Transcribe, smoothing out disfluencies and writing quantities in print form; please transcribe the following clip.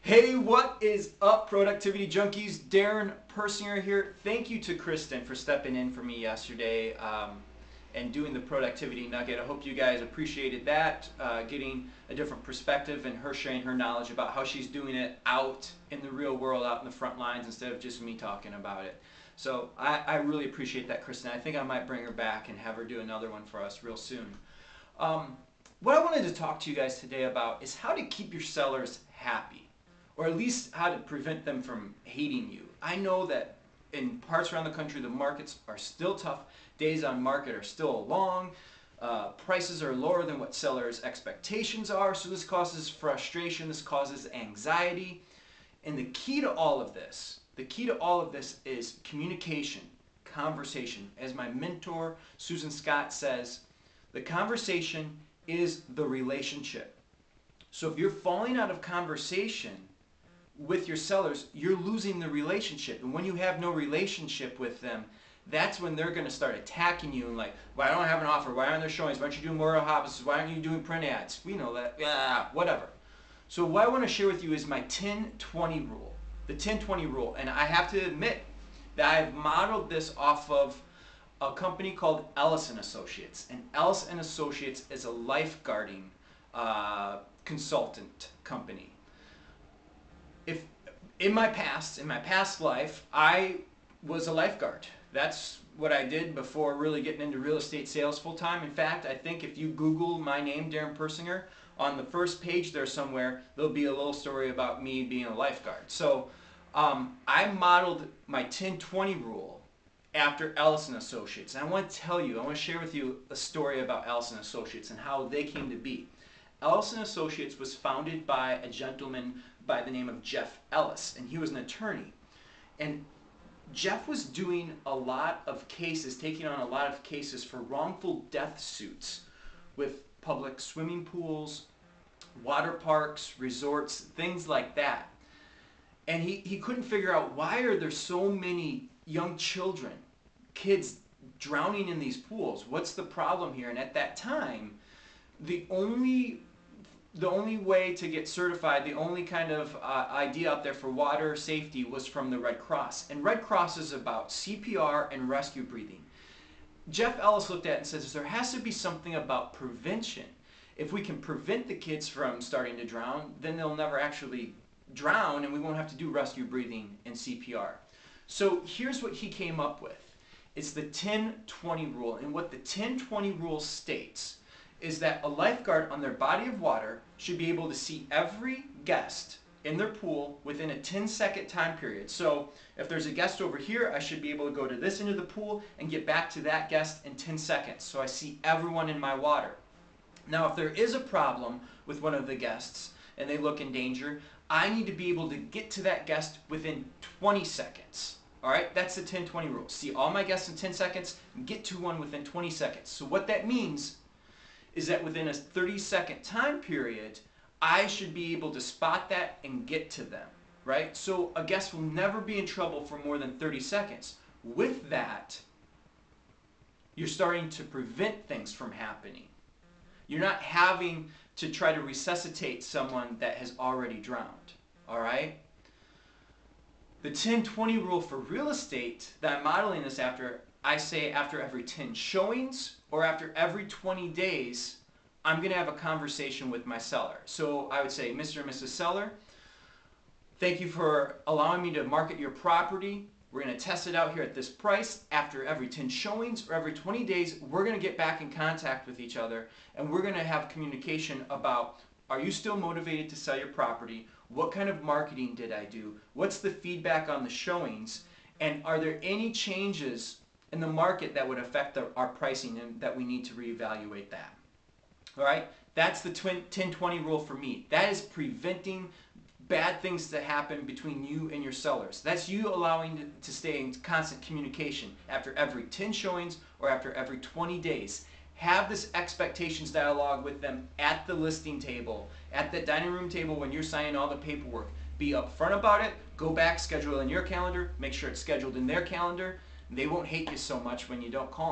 Hey, what is up, productivity junkies? Darren Persinger here. Thank you to Kristen for stepping in for me yesterday and doing the productivity nugget. I hope you guys appreciated that, getting a different perspective and her sharing her knowledge about how she's doing it out in the real world, out in the front lines, instead of just me talking about it. So I really appreciate that, Kristen. I think I might bring her back and have her do another one for us real soon. What I wanted to talk to you guys today about is how to keep your sellers happy, or at least how to prevent them from hating you. I know that in parts around the country, the markets are still tough. Days on market are still long. Prices are lower than what sellers' expectations are. So this causes frustration. This causes anxiety. And the key to all of this, is communication, conversation. As my mentor, Susan Scott, says, the conversation is the relationship. So if you're falling out of conversation with your sellers, you're losing the relationship. And when you have no relationship with them, that's when they're going to start attacking you and like, why don't I have an offer? Why aren't there showings? Why aren't you doing more offices? Why aren't you doing print ads? We know that. Yeah, whatever. So what I want to share with you is my 10-20 rule. The 10-20 rule. And I have to admit that I've modeled this off of a company called Ellis & Associates. And Ellis & Associates is a lifeguarding consultant company. If in my past life, I was a lifeguard. That's what I did before really getting into real estate sales full time. In fact, I think if you Google my name, Darren Persinger, on the first page there somewhere, there'll be a little story about me being a lifeguard. So I modeled my 10-20 rule after Ellis & Associates. And I want to share with you a story about Ellis & Associates and how they came to be. Ellis & Associates was founded by a gentleman by the name of Jeff Ellis, and he was an attorney. And Jeff was doing a lot of cases, taking on a lot of cases for wrongful death suits with public swimming pools, water parks, resorts, things like that. And he couldn't figure out, why are there so many young children, kids drowning in these pools? What's the problem here? And at that time, the only way to get certified, the only kind of idea out there for water safety was from the Red Cross. And Red Cross is about CPR and rescue breathing. Jeff Ellis looked at it and says, there has to be something about prevention. If we can prevent the kids from starting to drown, then they'll never actually drown and we won't have to do rescue breathing and CPR. So here's what he came up with. It's the 10-20 rule. And what the 10-20 rule states is that a lifeguard on their body of water should be able to see every guest in their pool within a 10-second time period. So if there's a guest over here, I should be able to go to this end of the pool and get back to that guest in 10 seconds. So I see everyone in my water. Now, if there is a problem with one of the guests and they look in danger, I need to be able to get to that guest within 20 seconds. All right, that's the 10-20 rule. See all my guests in 10 seconds, get to one within 20 seconds. So what that means is that within a 30-second time period, I should be able to spot that and get to them, right? So a guest will never be in trouble for more than 30 seconds. With that, you're starting to prevent things from happening. You're not having to try to resuscitate someone that has already drowned, all right? The 10-20 rule for real estate that I'm modeling this after, I say after every 10 showings or after every 20 days, I'm going to have a conversation with my seller. So I would say, Mr. and Mrs. Seller, thank you for allowing me to market your property. We're going to test it out here at this price. After every 10 showings or every 20 days, we're going to get back in contact with each other and we're going to have communication about, are you still motivated to sell your property? What kind of marketing did I do? What's the feedback on the showings? And are there any changes in the market that would affect our pricing and that we need to reevaluate that? All right, that's the 10-20 rule for me. That is preventing bad things to happen between you and your sellers. That's you allowing to stay in constant communication after every 10 showings or after every 20 days. Have this expectations dialogue with them at the listing table, at the dining room table when you're signing all the paperwork. Be upfront about it. Go back, schedule it in your calendar. Make sure it's scheduled in their calendar. They won't hate you so much when you don't call them.